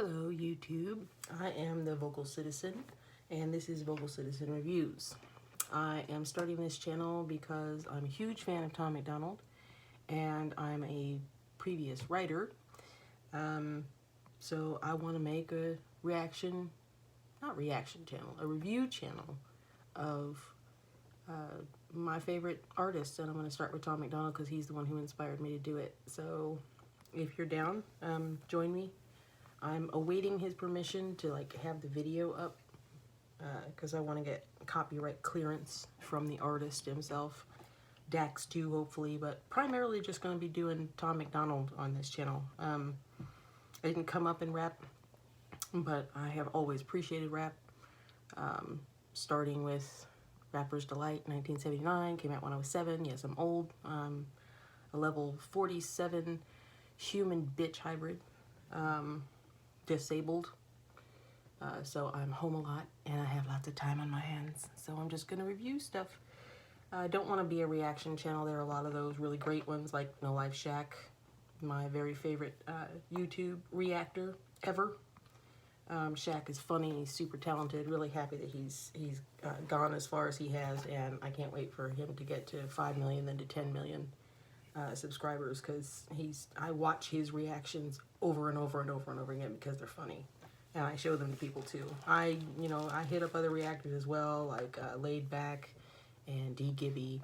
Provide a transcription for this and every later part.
Hello YouTube, I am the VocalCitizen and this is VocalCitizen Reviews. I am starting this channel because I'm a huge fan of Tom MacDonald and I'm a previous writer. So I want to make a a review channel of my favorite artists, and I'm going to start with Tom MacDonald because he's the one who inspired me to do it. So if you're down, join me. I'm awaiting his permission to have the video up because I want to get copyright clearance from the artist himself. Dax too, hopefully, but primarily just going to be doing Tom MacDonald on this channel. I didn't come up in rap, but I have always appreciated rap, starting with Rapper's Delight, 1979, came out when I was 7. Yes, I'm old. A level 47 human bitch hybrid. Disabled, so I'm home a lot and I have lots of time on my hands, so I'm just gonna review stuff. I don't want to be a reaction channel. There are a lot of those really great ones like No Life Shack, my very favorite YouTube reactor ever. Shaq is funny, he's super talented, really happy that he's gone as far as he has, and I can't wait for him to get to 5 million, then to 10 million subscribers, because I watch his reactions over and over and over and over again because they're funny, and I show them to people too. I hit up other reactors as well, like Laid Back and D Gibby.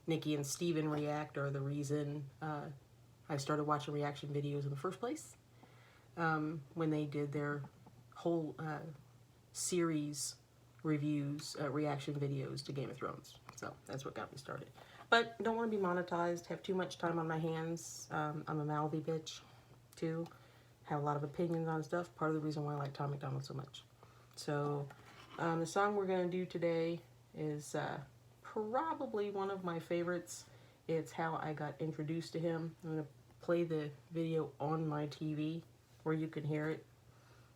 Nikki and Steven React are the reason I started watching reaction videos in the first place, when they did their whole series reviews, reaction videos to Game of Thrones. So that's what got me started. But don't want to be monetized, have too much time on my hands. I'm a mouthy bitch too, have a lot of opinions on stuff. Part of the reason why I like Tom MacDonald so much. So the song we're going to do today is probably one of my favorites. It's how I got introduced to him. I'm going to play the video on my TV where you can hear it.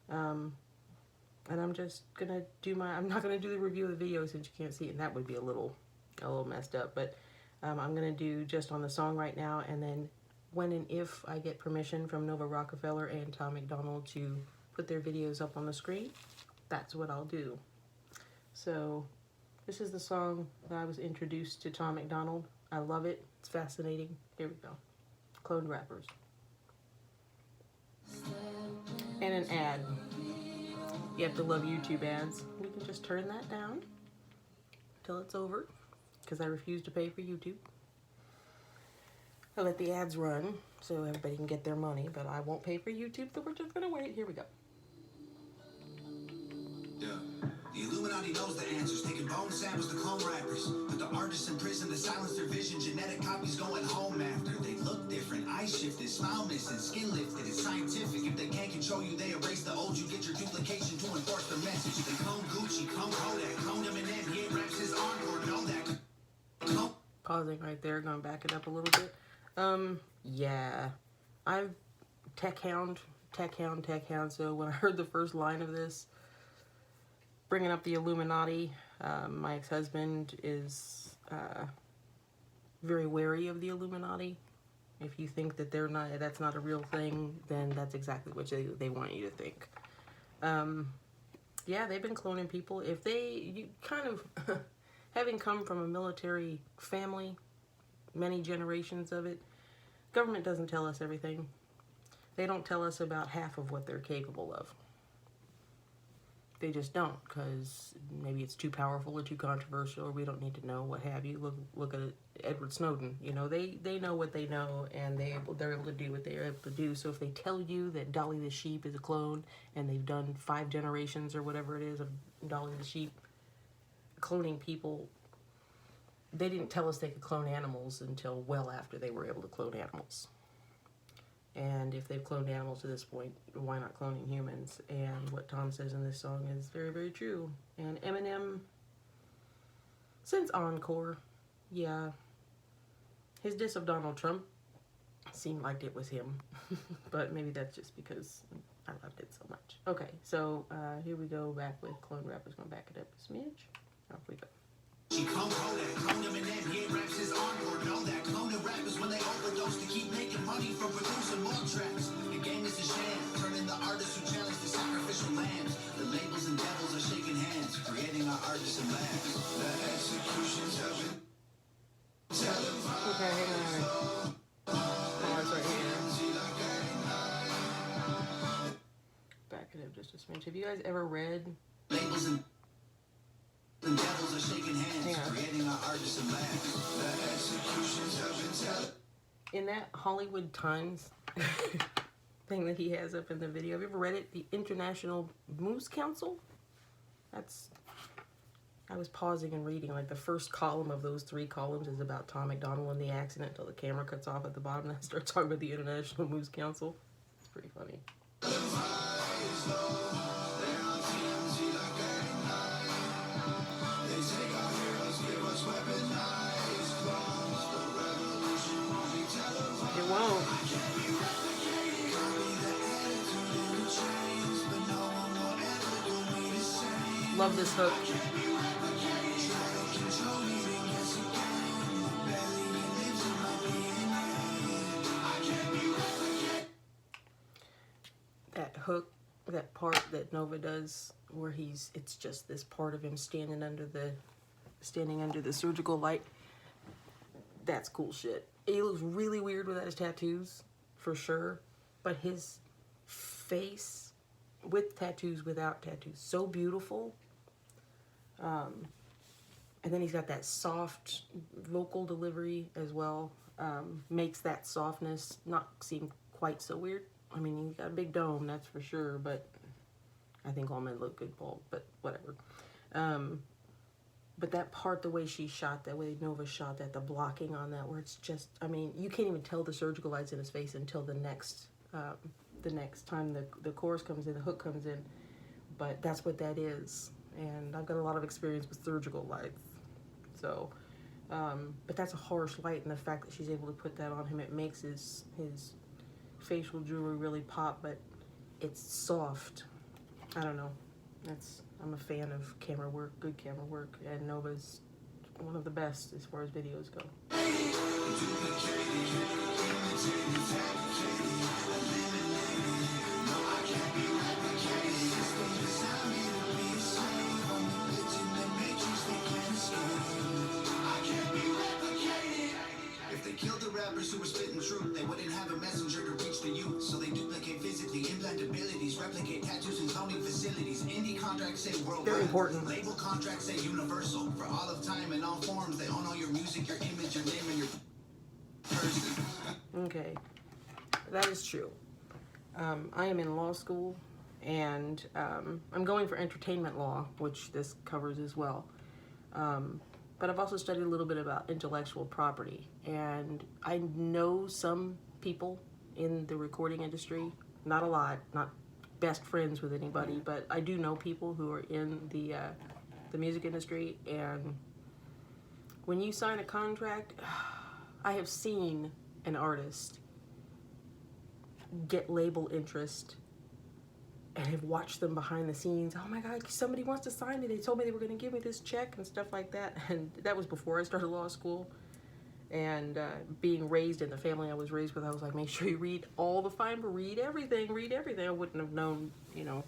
And I'm just going to do I'm not going to do the review of the video since you can't see it, and that would be a little messed up. But I'm going to do just on the song right now, and then when and if I get permission from Nova Rockefeller and Tom MacDonald to put their videos up on the screen, that's what I'll do. So this is the song that I was introduced to Tom MacDonald. I love it. It's fascinating. Here we go. Cloned Rappers. And an ad. You have to love YouTube ads. We can just turn that down till it's over, because I refuse to pay for YouTube. I let the ads run so everybody can get their money, but I won't pay for YouTube, so we're just gonna wait. Here we go. Yeah. The Illuminati knows the answers, taking bone samples to clone rappers. Put the artists in prison to silence their vision. Genetic copies going home after. They look different, eyes shifted, smile missing, skin lifted. It's scientific. If they can't control you, they erase the old. You get your duplication to enforce the message. They clone Gucci, clone Kodak, clone Eminem. He raps his encore, know that. Pausing right there, gonna back it up a little bit. Yeah, I've tech hound. So when I heard the first line of this, bringing up the Illuminati, my ex-husband is very wary of the Illuminati. If you think that that's not a real thing, then that's exactly what they want you to think. Yeah, they've been cloning people. If you kind of having come from a military family, many generations of it, government doesn't tell us everything. They don't tell us about half of what they're capable of. They just don't, because maybe it's too powerful or too controversial, or we don't need to know, what have you. Look at Edward Snowden. You know, they know what they know, and they're able to do what they're able to do. So if they tell you that Dolly the sheep is a clone, and they've done 5 generations or whatever it is of Dolly the sheep cloning people, they didn't tell us they could clone animals until well after they were able to clone animals. And if they've cloned animals to this point, why not cloning humans? And what Tom says in this song is very, very true. And Eminem, since Encore, yeah, his diss of Donald Trump seemed like it was him. But maybe that's just because I loved it so much. Okay, so here we go back with Clone Rappers. Gonna back it up a smidge. Off we go. She clone Kodak, clone Eminem, he ain't raps his encore. Know that cloning rappers when they overdose to keep making money from producing more tracks. The game is a sham, turning the artists who challenge the sacrificial lambs. The labels and devils are shaking hands, creating our artists and labs. The executions have been televised. Okay, hang on. Oh, it's right here. Back it up just a smidge. Have you guys ever read? Labels and devils are shaking hands, creating our artists and labs. The executions have been televised. In that Hollywood Times thing that he has up in the video, have you ever read it? The International Moose Council? I was pausing and reading, like the first column of those 3 columns is about Tom MacDonald and the accident until the camera cuts off at the bottom and I start talking about the International Moose Council. It's pretty funny. It won't. Love this hook. That hook, that part that Nova does, where it's just this part of him standing under the surgical light. That's cool shit. He looks really weird without his tattoos, for sure. But his face, with tattoos, without tattoos, so beautiful. And then he's got that soft vocal delivery as well. Makes that softness not seem quite so weird. I mean, he's got a big dome, that's for sure, but I think all men look good bald, but whatever. But that part, the way she shot, that way Nova shot that, the blocking on that, where it's just, I mean, you can't even tell the surgical lights in his face until the next time the chorus comes in, the hook comes in. But that's what that is. And I've got a lot of experience with surgical lights. So, but that's a harsh light, and the fact that she's able to put that on him, it makes his facial jewelry really pop, but it's soft. I don't know. I'm a fan of camera work, good camera work, and Nova's one of the best as far as videos go. If they killed the rappers who were spitting truth, they wouldn't have a messenger to reach the youth. So they duplicate physically, implant abilities, replicate tattoos and cloning facilities. Indie contracts say worldwide. Very important. Label contracts say universal. For all of time in all forms, they own all your music, your image, your name, and your person. Okay, that is true. I am in law school, and I'm going for entertainment law, which this covers as well. But I've also studied a little bit about intellectual property, and I know some people in the recording industry, not a lot, not best friends with anybody, but I do know people who are in the music industry, and when you sign a contract, I have seen an artist get label interest and have watched them behind the scenes. Oh my God, somebody wants to sign me. They told me they were going to give me this check and stuff like that. And that was before I started law school. And being raised in the family I was raised with, I was like, make sure you read all the fine, but read everything, read everything. I wouldn't have known, you know,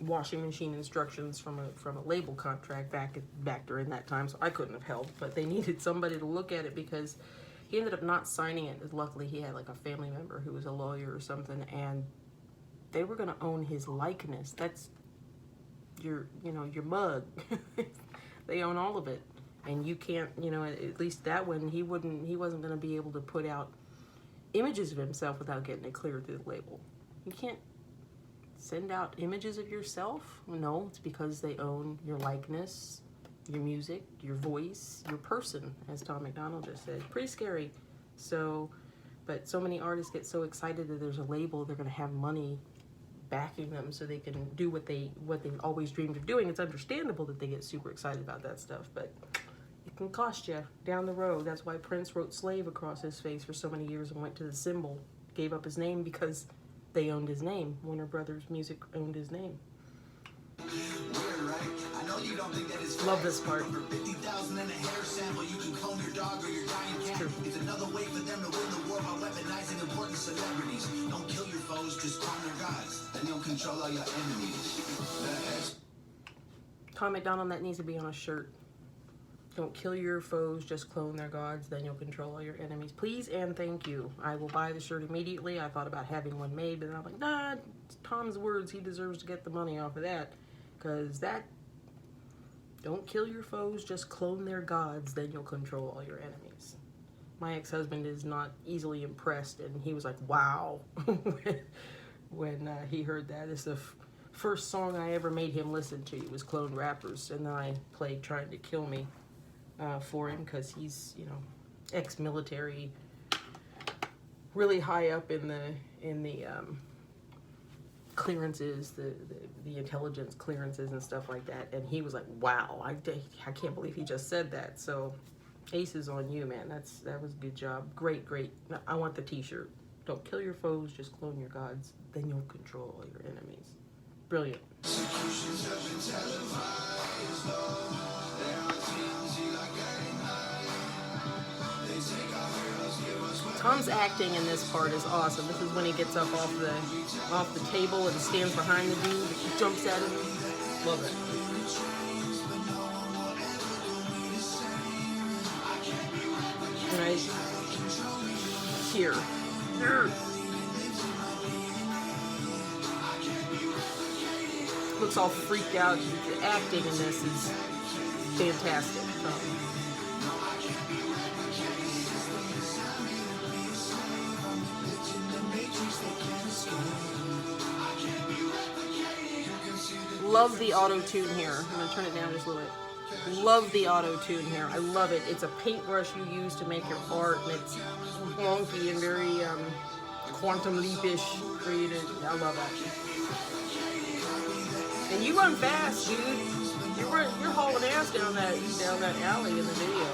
washing machine instructions from a label contract back during that time, so I couldn't have helped. But they needed somebody to look at it because he ended up not signing it. Luckily, he had like a family member who was a lawyer or something, and they were going to own his likeness. That's your mug. They own all of it. And you can't, at least that one, he wasn't going to be able to put out images of himself without getting it cleared through the label. You can't send out images of yourself. No, it's because they own your likeness, your music, your voice, your person, as Tom MacDonald just said. Pretty scary. But so many artists get so excited that there's a label, they're going to have money backing them so they can do what they've always dreamed of doing. It's understandable that they get super excited about that stuff, but it can cost you down the road. That's why Prince wrote slave across his face for so many years and went to the symbol, gave up his name because they owned his name. Warner Brothers Music owned his name. Weird, right? I know you don't think that is Love this part. For 50,000 and a hair sample, you can clone your dog or your dying cat. It's another way for them to win the war by weaponizing important celebrities. Don't kill your foes, just clone their gods. Then you'll control all your enemies. Tom MacDonald, that needs to be on a shirt. Don't kill your foes, just clone their gods, then you'll control all your enemies. Please and thank you. I will buy the shirt immediately. I thought about having one made, but then I'm like, nah, it's Tom's words. He deserves to get the money off of that. Because that, don't kill your foes, just clone their gods, then you'll control all your enemies. My ex-husband is not easily impressed, and he was like, wow, when he heard that. It's the first song I ever made him listen to. It was Clone Rappers, and then I played Trying to Kill Me for him, because he's, you know, ex-military, really high up in the clearances, the intelligence clearances and stuff like that. And he was like, wow, I can't believe he just said that. So aces on you, man. That was a good job. Great. I want the t-shirt. Don't kill your foes, just clone your gods, then you'll control all your enemies. Brilliant. Tom's acting in this part is awesome. This is when he gets up off the table and stands behind the dude, jumps at him. Love it. Right here. Looks all freaked out. The acting in this is fantastic. Love the auto-tune here. I'm going to turn it down just a little bit. Love the auto-tune here. I love it. It's a paintbrush you use to make your art, and it's wonky and very quantum leap-ish created. I love that. And you run fast, dude. You're hauling ass down that alley in the video.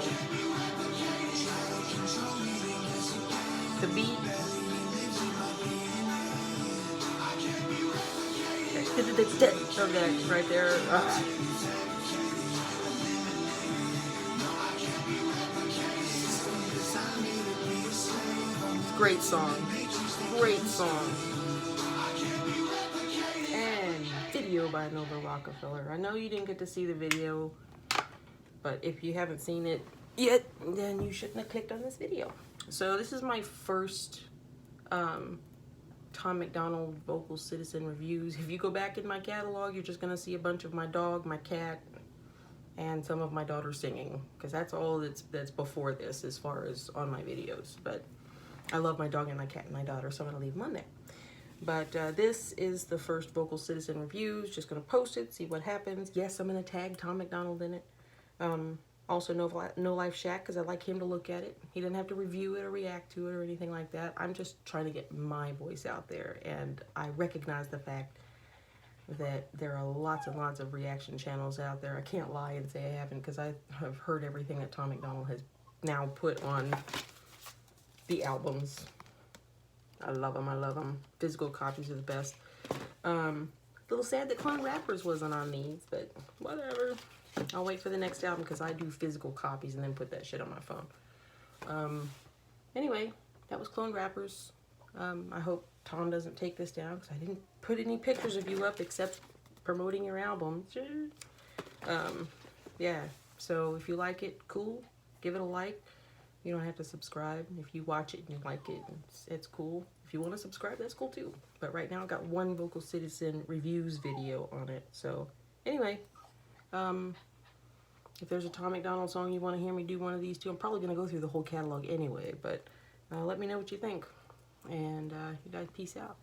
The beat. Of that right there. Great song. Great song. And video by Nova Rockefeller. I know you didn't get to see the video, but if you haven't seen it yet, then you shouldn't have clicked on this video. So this is my first Tom MacDonald VocalCitizen reviews. If you go back in my catalog, you're just gonna see a bunch of my dog, my cat, and some of my daughter singing, because that's all that's before this as far as on my videos. But I love my dog and my cat and my daughter, so I'm gonna leave them on there. But this is the first VocalCitizen reviews. Just gonna post it, see what happens. Yes, I'm gonna tag Tom MacDonald in it. Also, No Life Shack, because I like him to look at it. He didn't have to review it or react to it or anything like that. I'm just trying to get my voice out there, and I recognize the fact that there are lots and lots of reaction channels out there. I can't lie and say I haven't, because I have heard everything that Tom MacDonald has now put on the albums. I love them. I love them. Physical copies are the best. A little sad that Clone Rappers wasn't on these, but whatever. I'll wait for the next album, because I do physical copies and then put that shit on my phone. Anyway, that was Clone Rappers. I hope Tom doesn't take this down, because I didn't put any pictures of you up except promoting your album. Yeah, so if you like it, cool. Give it a like. You don't have to subscribe. If you watch it and you like it, it's cool. If you want to subscribe, that's cool too. But right now, I've got one VocalCitizen reviews video on it. So anyway, if there's a Tom MacDonald song you want to hear me do one of these two, I'm probably going to go through the whole catalog anyway, but let me know what you think. And you guys, peace out.